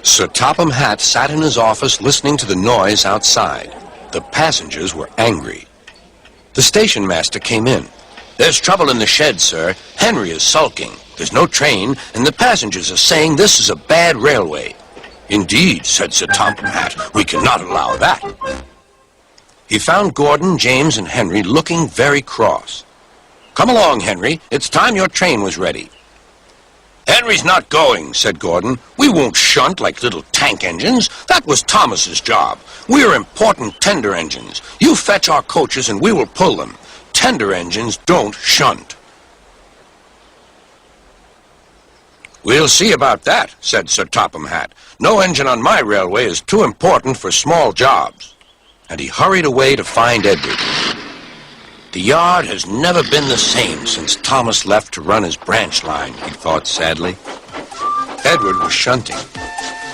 Sir Topham Hatt sat in his office listening to the noise outside. The passengers were angry. The station master came in. "There's trouble in the shed, sir. Henry is sulking. There's no train, and the passengers are saying this is a bad railway." "Indeed," said Sir Topham Hatt, "we cannot allow that." He found Gordon, James, and Henry looking very cross. "Come along, Henry. It's time your train was ready." "Henry's not going," said Gordon. "We won't shunt like little tank engines. That was Thomas's job. We're important tender engines. You fetch our coaches and we will pull them. Tender engines don't shunt." "We'll see about that," said Sir Topham Hatt. "No engine on my railway is too important for small jobs." And he hurried away to find Edward. The yard has never been the same since Thomas left to run his branch line, he thought sadly. Edward was shunting.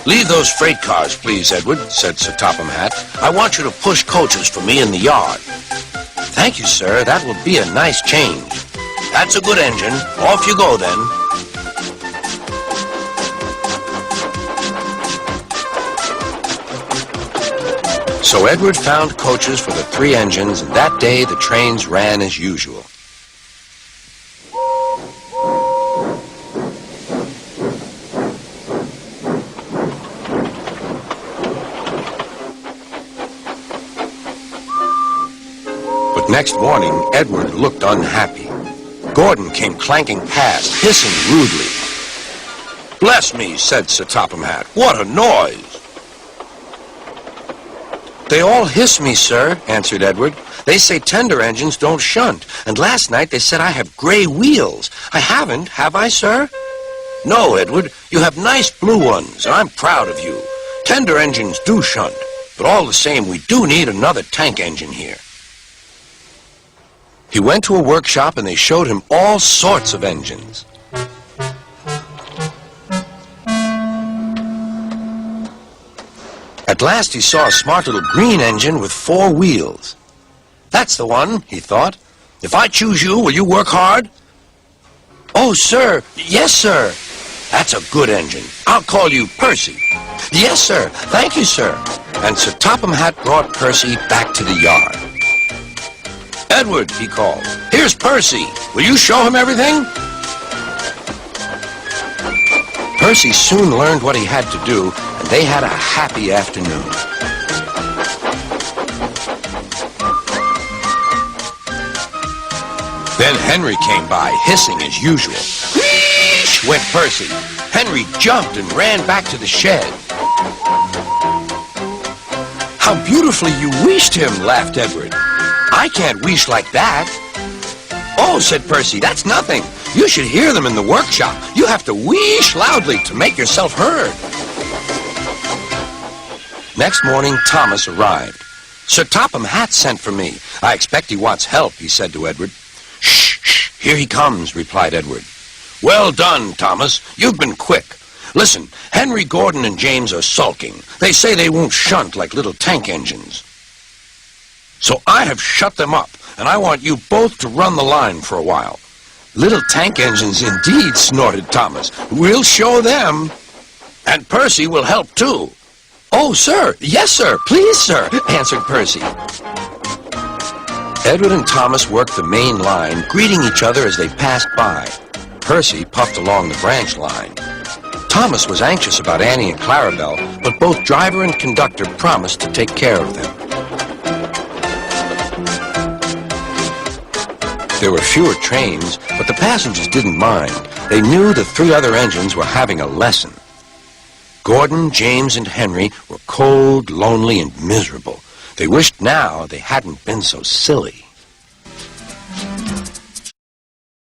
"Leave those freight cars, please, Edward," said Sir Topham Hatt. "I want you to push coaches for me in the yard." "Thank you, sir. That will be a nice change." "That's a good engine. Off you go, then." So Edward found coaches for the 3 engines, and that day the trains ran as usual. But next morning, Edward looked unhappy. Gordon came clanking past, hissing rudely. "Bless me," said Sir Topham Hatt, "what a noise!" "They all hiss me, sir," answered Edward. "They say tender engines don't shunt, and last night they said I have gray wheels. I haven't, have I, sir?" "No, Edward, you have nice blue ones, and I'm proud of you. Tender engines do shunt, but all the same, we do need another tank engine here." He went to a workshop, and they showed him all sorts of engines. At last he saw a smart little green engine with 4 wheels. "That's the one," he thought. "If I choose you, will you work hard?" "Oh, sir, yes, sir." "That's a good engine. I'll call you Percy." "Yes, sir. Thank you, sir." And Sir Topham Hatt brought Percy back to the yard. "Edward," he called, "here's Percy. Will you show him everything?" Percy soon learned what he had to do, and they had a happy afternoon. Then Henry came by, hissing as usual. "Wheesh!" went Percy. Henry jumped and ran back to the shed. "How beautifully you wheeshed him," laughed Edward. "I can't wheesh like that." "Oh," said Percy, "that's nothing. You should hear them in the workshop. You have to wheesh loudly to make yourself heard." Next morning, Thomas arrived. "Sir Topham Hatt sent for me. I expect he wants help," he said to Edward. "Shh, shh, here he comes," replied Edward. "Well done, Thomas. You've been quick. Listen, Henry, Gordon, and James are sulking. They say they won't shunt like little tank engines. So I have shut them up, and I want you both to run the line for a while." "Little tank engines indeed," snorted Thomas. "We'll show them. And Percy will help too." "Oh, sir, yes, sir, please, sir," answered Percy. Edward and Thomas worked the main line, greeting each other as they passed by. Percy puffed along the branch line. Thomas was anxious about Annie and Clarabelle, but both driver and conductor promised to take care of them. There were fewer trains, but the passengers didn't mind. They knew the 3 other engines were having a lesson. Gordon, James, and Henry were cold, lonely, and miserable. They wished now they hadn't been so silly.